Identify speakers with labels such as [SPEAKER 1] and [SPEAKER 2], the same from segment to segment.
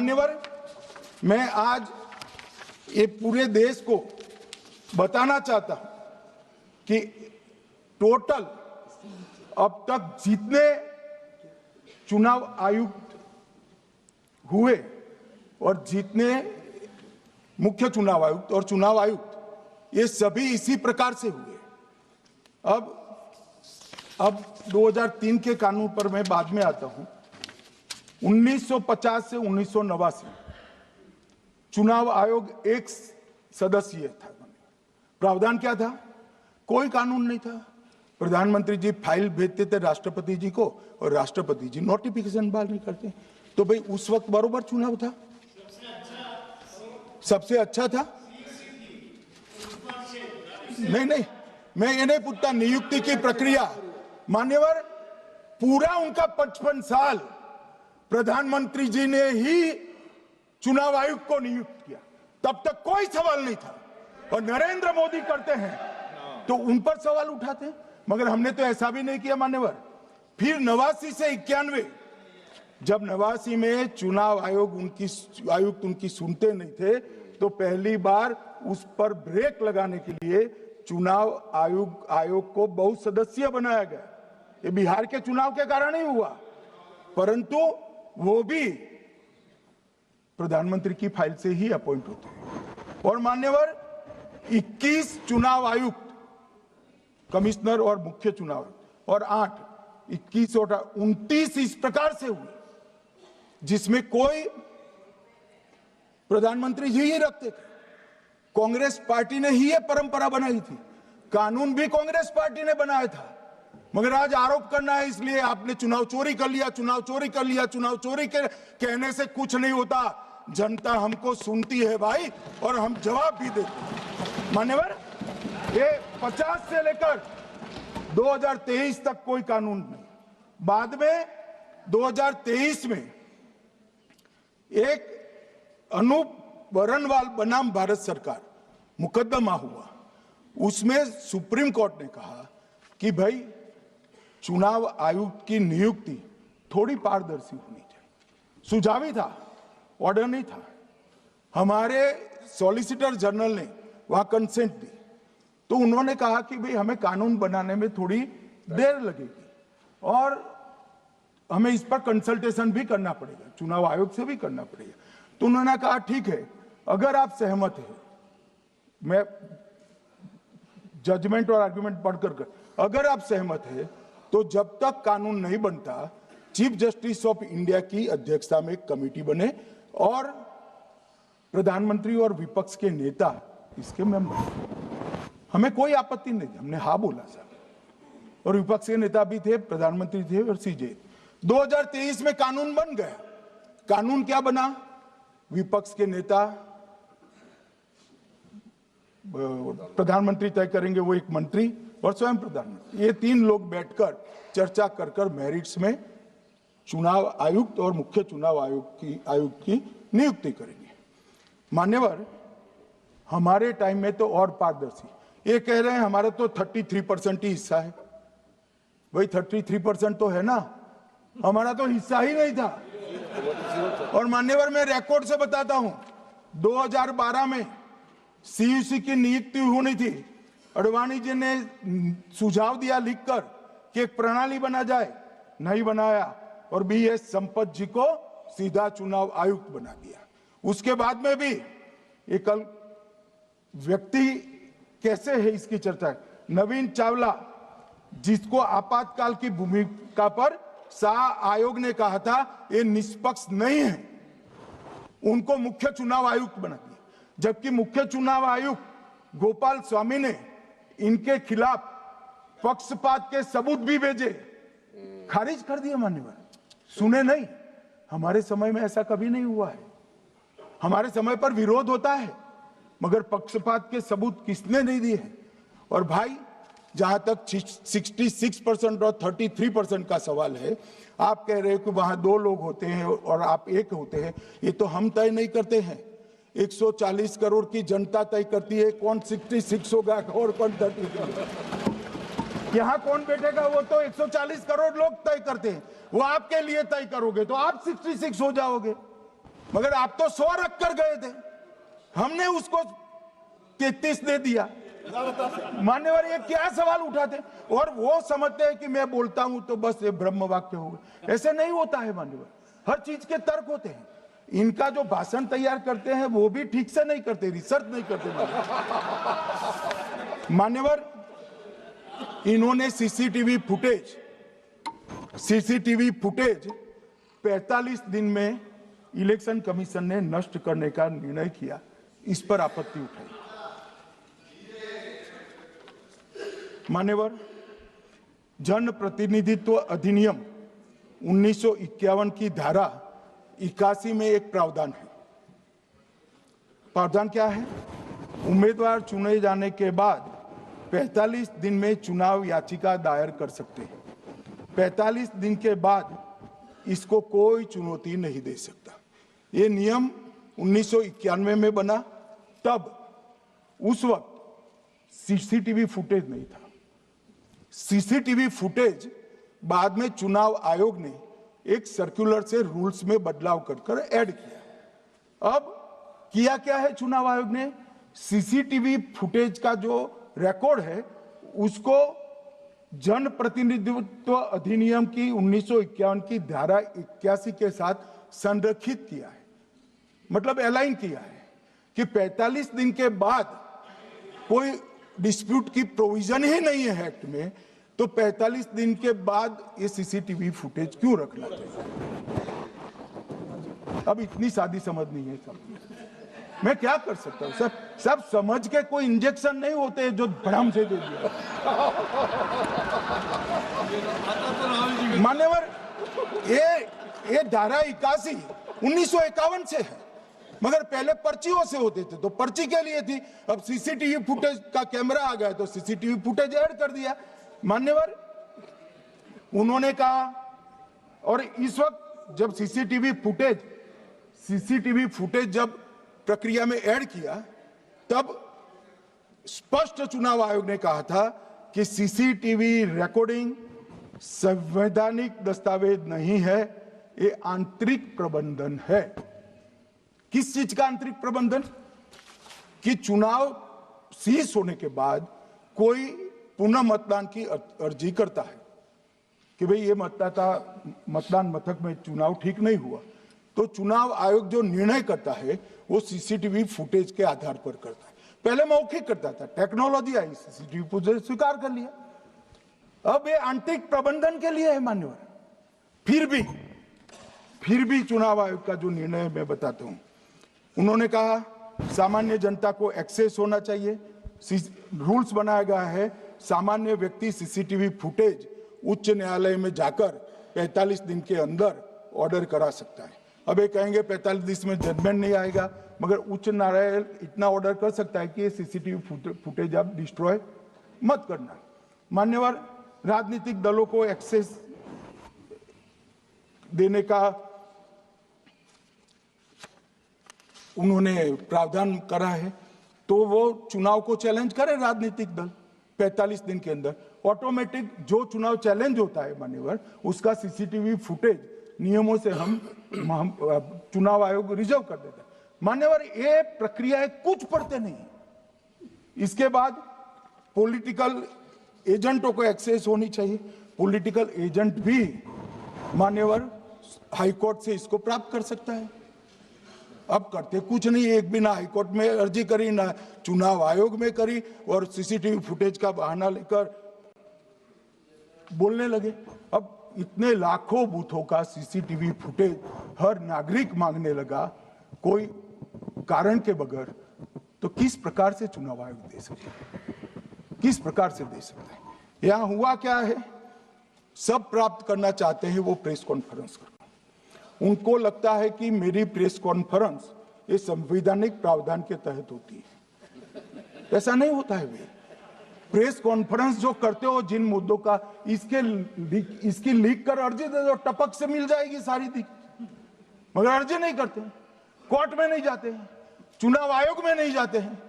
[SPEAKER 1] मान्यवर, मैं आज ये पूरे देश को बताना चाहता हूं कि टोटल अब तक जितने चुनाव आयुक्त हुए और जितने मुख्य चुनाव आयुक्त और चुनाव आयुक्त, ये सभी इसी प्रकार से हुए। अब 2003 के कानून पर मैं बाद में आता हूं। 1950 से 1989 चुनाव आयोग एक सदस्यीय था। प्रावधान क्या था? कोई कानून नहीं था। प्रधानमंत्री जी फाइल भेजते थे राष्ट्रपति जी को और राष्ट्रपति जी नोटिफिकेशन बाहर नहीं करते। तो भाई उस वक्त बरोबर चुनाव था, सबसे अच्छा था। नहीं, मैं ये नहीं पूछता नियुक्ति की प्रक्रिया। मान्यवर, पूरा उनका 55 साल प्रधानमंत्री जी ने ही चुनाव आयुक्त को नियुक्त किया, तब तक कोई सवाल नहीं था। और नरेंद्र मोदी करते हैं तो उन पर सवाल उठाते हैं, मगर हमने तो ऐसा भी नहीं किया मान्यवर। फिर 89 से 91, जब 89 में चुनाव आयुक्त उनकी सुनते नहीं थे, तो पहली बार उस पर ब्रेक लगाने के लिए चुनाव आयोग को बहुत सदस्यीय बनाया गया। ये बिहार के चुनाव के कारण ही हुआ, परंतु वो भी प्रधानमंत्री की फाइल से ही अपॉइंट होते हैं। और मान्यवर, 21 चुनाव आयुक्त, कमिश्नर और मुख्य चुनाव आयुक्त, और 8, 21 और 29 इस प्रकार से हुए जिसमें कोई प्रधानमंत्री जी ही रखते थे। कांग्रेस पार्टी ने ही ये परंपरा बनाई थी, कानून भी कांग्रेस पार्टी ने बनाया था। मगर आज आरोप करना है इसलिए आपने चुनाव चोरी कर लिया, चुनाव चोरी कर लिया। चुनाव चोरी के कहने से कुछ नहीं होता। जनता हमको सुनती है भाई, और हम जवाब भी देते हैं। मान्यवर, ये 50 से लेकर 2023 तक कोई कानून नहीं। बाद में 2023 में एक अनूप बरनवाल बनाम भारत सरकार मुकदमा हुआ। उसमें सुप्रीम कोर्ट ने कहा कि भाई चुनाव आयुक्त की नियुक्ति थोड़ी पारदर्शी होनी चाहिए। सुझावी था, ऑर्डर नहीं था। हमारे सॉलिसिटर जनरल ने वहां कंसेंट दी, तो उन्होंने कहा कि भाई हमें कानून बनाने में थोड़ी देर लगेगी और हमें इस पर कंसल्टेशन भी करना पड़ेगा, चुनाव आयोग से भी करना पड़ेगा। तो उन्होंने कहा ठीक है, अगर आप सहमत हैं, मैं जजमेंट और आर्गुमेंट पढ़कर अगर आप सहमत हैं तो जब तक कानून नहीं बनता, चीफ जस्टिस ऑफ इंडिया की अध्यक्षता में एक कमेटी बने और प्रधानमंत्री और विपक्ष के नेता इसके मेंबर। हमें कोई आपत्ति नहीं थी, हमने हाँ बोला सर। और विपक्ष के नेता भी थे, प्रधानमंत्री थे और सीजे। 2023 में कानून बन गया। कानून क्या बना? विपक्ष के नेता, प्रधानमंत्री तय करेंगे, वो एक मंत्री और स्वयं प्रधानमंत्री, ये 3 लोग बैठकर चर्चा कर मेरिट्स में चुनाव आयुक्त और मुख्य चुनाव आयुक्त की नियुक्ति करेंगे। मान्यवर, हमारे टाइम में तो और पारदर्शी। ये कह रहे हैं हमारा तो 33% ही हिस्सा है। भाई 33% तो है ना, हमारा तो हिस्सा ही नहीं था। और मान्यवर, मैं रिकॉर्ड से बताता हूं, 2012 में सीयूसी की नियुक्ति होनी थी। अडवाणी जी ने सुझाव दिया लिखकर कि एक प्रणाली बना जाए, नहीं बनाया और BS संपत जी को सीधा चुनाव आयुक्त बना दिया। उसके बाद में भी एक व्यक्ति कैसे है इसकी चर्चा है। नवीन चावला, जिसको आपातकाल की भूमिका पर शाह आयोग ने कहा था ये निष्पक्ष नहीं है, उनको मुख्य चुनाव आयुक्त बना दिया। जबकि मुख्य चुनाव आयुक्त गोपाल स्वामी ने इनके खिलाफ पक्षपात के सबूत भी भेजे, खारिज कर दिया। मान्यवर, सुने नहीं। हमारे समय में ऐसा कभी नहीं हुआ है। हमारे समय पर विरोध होता है, मगर पक्षपात के सबूत किसने नहीं दिए हैं। और भाई, जहां तक 66% और 33% का सवाल है, आप कह रहे हो कि वहां 2 लोग होते हैं और आप एक होते हैं। ये तो हम तय नहीं करते हैं, 140 करोड़ की जनता तय करती है कौन 66 होगा और कौन 33। यहाँ कौन बैठेगा वो तो 140 करोड़ लोग तय करते हैं। वो आपके लिए तय करोगे तो आप 66 हो जाओगे। मगर आप तो 100 रख कर गए थे, हमने उसको 33 दे दिया। मान्यवर, ये क्या सवाल उठाते, और वो समझते हैं कि मैं बोलता हूं तो बस ये ब्रह्म वाक्य होगा। ऐसे नहीं होता है मान्यवर, हर चीज के तर्क होते हैं। इनका जो भाषण तैयार करते हैं वो भी ठीक से नहीं करते, रिसर्च नहीं करते मान्यवर। इन्होंने सीसीटीवी फुटेज 45 दिन में इलेक्शन कमीशन ने नष्ट करने का निर्णय किया, इस पर आपत्ति उठाई। मान्यवर, जन प्रतिनिधित्व अधिनियम 1951 की धारा 81 में एक प्रावधान है। प्रावधान क्या है? उम्मीदवार चुने जाने के बाद 45 दिन में चुनाव याचिका दायर कर सकते हैं। 45 दिन के बाद इसको कोई चुनौती नहीं दे सकता। ये नियम 1991 में बना, तब उस वक्त सीसीटीवी फुटेज नहीं था। सीसीटीवी फुटेज बाद में चुनाव आयोग ने एक सर्कुलर से रूल्स में बदलाव कर ऐड किया। अब किया क्या है चुनाव आयोग ने? सीसीटीवी फुटेज का जो रिकॉर्ड है उसको जन प्रतिनिधित्व अधिनियम की 1951 की धारा 81 के साथ संरक्षित किया है, मतलब अलाइन किया है कि 45 दिन के बाद कोई डिस्प्यूट की प्रोविजन ही नहीं है एक्ट में, तो 45 दिन के बाद ये सीसीटीवी फुटेज क्यों रखना चाहिए? अब इतनी सादी समझ नहीं है सब, मैं क्या कर सकता हूं? सब समझ के कोई इंजेक्शन नहीं होते जो भड़ाम से दे दिया। मान्यवर, ये धारा 81 1951 से है, मगर पहले पर्चियों से होते थे तो पर्ची के लिए थी। अब सीसीटीवी फुटेज का कैमरा आ गया तो सीसीटीवी फुटेज ऐड कर दिया। मान्यवर, उन्होंने कहा, और इस वक्त जब सीसीटीवी फुटेज जब प्रक्रिया में ऐड किया, तब स्पष्ट चुनाव आयोग ने कहा था कि सीसीटीवी रिकॉर्डिंग संवैधानिक दस्तावेज नहीं है, ये आंतरिक प्रबंधन है। किस चीज का आंतरिक प्रबंधन? कि चुनाव सीज होने के बाद कोई पुनः मतदान की अर्जी करता है कि भाई ये मतदान मथक में चुनाव ठीक नहीं हुआ, तो चुनाव आयोग जो निर्णय करता है वो सीसीटीवी फुटेज के आधार पर करता है। पहले मौखिक करता था, टेक्नोलॉजी आई, सीसीटीवी फुटेज स्वीकार कर लिया। अब ये आंतरिक प्रबंधन के लिए है मान्यवर। फिर भी चुनाव आयोग का जो निर्णय मैं बताता हूं, उन्होंने कहा सामान्य जनता को एक्सेस होना चाहिए। रूल्स बनाया गया है, सामान्य व्यक्ति सीसीटीवी फुटेज उच्च न्यायालय में जाकर 45 दिन के अंदर ऑर्डर करा सकता है। अब ये कहेंगे 45 दिन में जजमेंट नहीं आएगा, मगर उच्च न्यायालय इतना ऑर्डर कर सकता है कि ये सीसीटीवी फुटेज आप डिस्ट्रॉय मत करना। मान्यवर, राजनीतिक दलों को एक्सेस देने का उन्होंने प्रावधान करा है, तो वो चुनाव को चैलेंज करे राजनीतिक दल 45 दिन के अंदर। ऑटोमेटिक जो चुनाव चैलेंज होता है मान्यवर, उसका सीसीटीवी फुटेज नियमों से हम चुनाव आयोग रिजर्व कर देता है। मान्यवर, ये प्रक्रिया कुछ पढ़ते नहीं। इसके बाद पॉलिटिकल एजेंटों को एक्सेस होनी चाहिए। पॉलिटिकल एजेंट भी मान्यवर हाईकोर्ट से इसको प्राप्त कर सकता है। अब करते कुछ नहीं, एक भी ना हाईकोर्ट में अर्जी करी, ना चुनाव आयोग में करी, और सीसीटीवी फुटेज का बहाना लेकर बोलने लगे। अब इतने लाखों बूथों का सीसीटीवी फुटेज हर नागरिक मांगने लगा कोई कारण के बगैर, तो किस प्रकार से चुनाव आयोग दे सकता है? किस प्रकार से दे सकता है? यहां हुआ क्या है, सब प्राप्त करना चाहते हैं वो प्रेस कॉन्फ्रेंस करना। उनको लगता है कि मेरी प्रेस कॉन्फ्रेंस ये संवैधानिक प्रावधान के तहत होती है। ऐसा नहीं होता है। वे प्रेस कॉन्फ्रेंस जो करते हो जिन मुद्दों का, इसकी लीक कर अर्जी दे दो, टपक से मिल जाएगी सारी दिख, मगर अर्जी नहीं करते, कोर्ट में नहीं जाते हैं, चुनाव आयोग में नहीं जाते हैं,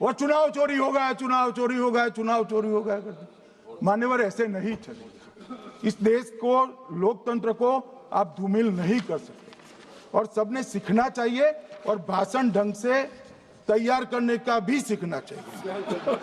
[SPEAKER 1] और चुनाव चोरी हो गया, चुनाव चोरी हो गया, चुनाव चोरी हो गया करते। मान्यवर, ऐसे नहीं चलेगा। इस देश को, लोकतंत्र को आप धूमिल नहीं कर सकते। और सबने सीखना चाहिए और भाषण ढंग से तैयार करने का भी सीखना चाहिए।